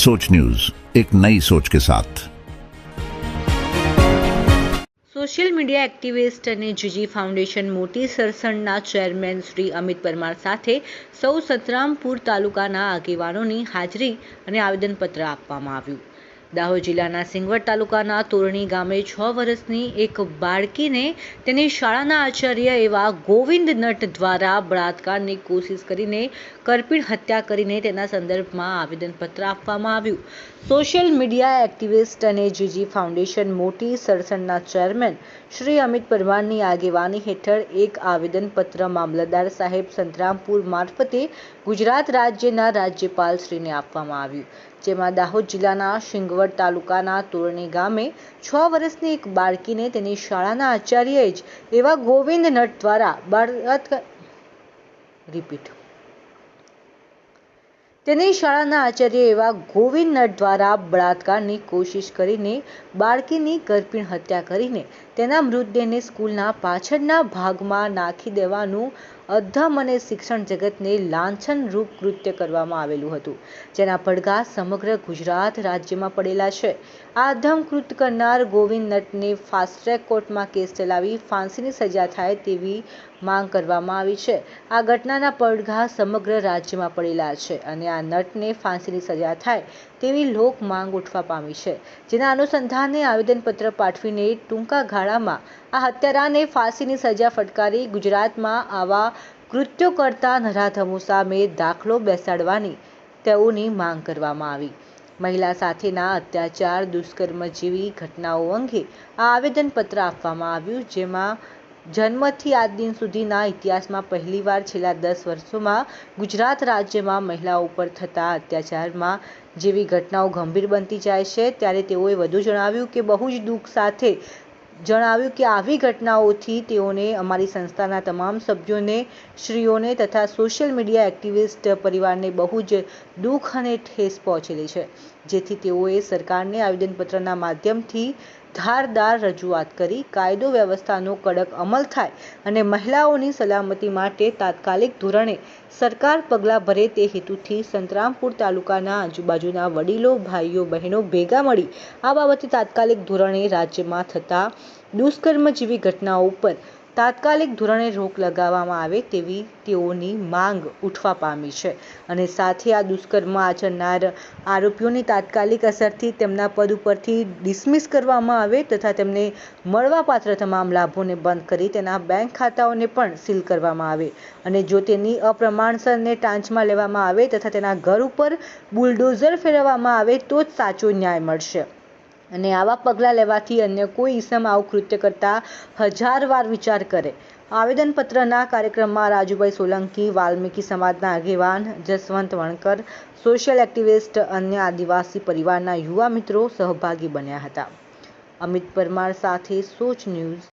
सोच न्यूज, एक नई सोच के साथ। સોશિયલ મીડિયા એક્ટિવિસ્ટ અને જીજી ફાઉન્ડેશન મોટી સરસણના ચેરમેન શ્રી અમિત પરમાર સાથે સૌ સંતરામપુર તાલુકાના આગેવાનોની હાજરી અને આવેદનપત્ર આપવામાં આવ્યું। દાહોદ જિલ્લાના સિંગવડ તાલુકાના તોરણી ગામે 6 વર્ષની એક બાળકીને તેની શાળાના આચાર્ય એવા ગોવિંદ નટ દ્વારા બળાત્કારની કોશિશ કરીને કરપીણ હત્યા કરીને તેના સંદર્ભમાં આવેદનપત્ર આપવામાં આવ્યું। સોશિયલ મીડિયા એક્ટિવિસ્ટ અને જીજી ફાઉન્ડેશન મોટી સરસણના ચેરમેન શ્રી અમિત પરમારની આગેવાની હેઠળ એક આવેદનપત્ર મામલતદાર સાહેબ સંતરામપુર મારફતે ગુજરાત રાજ્યના રાજ્યપાલશ્રીને આપવામાં આવ્યું, જેમાં દાહોદ જિલ્લાના સિંગવડ તાલુકાના તોરણી ગામે 6 વર્ષની એક બાળકીને તેની શાળાના આચાર્ય જ એવા ગોવિંદ નટ દ્વારા બળાત્કારની કોશિશ કરીને બાળકીની કરપીણ હત્યા કરીને તેના મૃતદેહને સ્કૂલના પાછળના ભાગમાં નાખી દેવાનું અધમ અને શિક્ષણ જગતને લાંછનરૂપ કૃત્ય કરવામાં આવેલું હતું, જેના પડઘા સમગ્ર ગુજરાત રાજ્યમાં પડેલા છે। આ અધમ કૃત્ય કરનાર ગોવિંદ નટને ફાસ્ટ ટ્રેક કોર્ટમાં કેસ ચલાવી ફાંસીની સજા થાય તેવી માંગ કરવામાં આવી છે। આ ઘટનાના પડઘા સમગ્ર રાજ્યમાં પડેલા છે અને આ નટને ફાંસીની સજા થાય તેવી લોક માંગ ઉઠવા પામી છે, જેના અનુસંધાને આવેદનપત્ર પાઠવીને ટૂંકા ગાળામાં આ હત્યારાને ફાંસીની સજા ફટકારી ગુજરાતમાં આવા કૃત્યો કરતા નરાધમો સામે દાખલો બેસાડવાની તેઓની માંગ કરવામાં આવી। મહિલા સાથેના અત્યાચાર, દુષ્કર્મ જેવી ઘટનાઓ અંગે આ આવેદનપત્ર આપવામાં આવ્યું, જેમાં જન્મથી આજ દિન સુધીના ઇતિહાસમાં પહેલીવાર છેલ્લા 10 વર્ષોમાં ગુજરાત રાજ્યમાં મહિલાઓ ઉપર થતા અત્યાચારમાં જેવી ઘટનાઓ ગંભીર બનતી જાય છે, ત્યારે તેઓએ વધુ જણાવ્યું કે બહુ જ દુઃખ સાથે જણાવ્યું કે આવી ઘટનાઓથી તેઓને, અમારી સંસ્થાના તમામ સભ્યોને, શ્રીઓને તથા સોશિયલ મીડિયા એક્ટિવિસ્ટ પરિવારને બહુ જ દુઃખ અને ઠેસ પહોંચેલી છે, જેથી તેઓએ સરકારને આવેદનપત્રના માધ્યમથી ધારદાર રજૂઆત કરી કાયદો વ્યવસ્થાનો કડક અમલ થાય અને મહિલાઓની સલામતી માટે તાત્કાલિક ધોરણે સરકાર પગલાં ભરે તે હેતુથી સંતરામપુર તાલુકાના આજુબાજુના વડીલો, ભાઈઓ, બહેનો ભેગા મળી આ બાબતે તાત્કાલિક ધોરણે રાજ્યમાં થતા દુષ્કર્મ જેવી ઘટનાઓ ઉપર તાત્કાલિક ધોરણે રોક લગાવવામાં આવે તેવી તેઓની માંગ ઉઠવા પામી છે અને સાથે આ દુષ્કર્મ આચરનાર આરોપીઓની તાત્કાલિક અસરથી તેમના પદ ઉપરથી ડિસમિસ કરવામાં આવે તથા તેમને મળવાપાત્ર તમામ લાભોને બંધ કરી તેના બેંક ખાતાઓને પણ સીલ કરવામાં આવે અને જો તેની અપ્રમાણસરને ટાંચમાં લેવામાં આવે તથા તેના ઘર ઉપર બુલડોઝર ફેરવવામાં આવે તો જ સાચો ન્યાય મળશે અને આવા પગલાં લેવાથી અન્ય કોઈ ઈસમ આવું કૃત્ય કરતા 1000 વાર વિચાર કરે। આવેદનપત્રના કાર્યક્રમમાં રાજુભાઈ સોલંકી, વાલ્મીકી સમાજના આગેવાન જસવંત વણકર, સોશિયલ એક્ટિવિસ્ટ, અન્ય આદિવાસી પરિવારના યુવા મિત્રો સહભાગી બન્યા હતા। અમિત પરમાર સાથે સોચ ન્યૂઝ।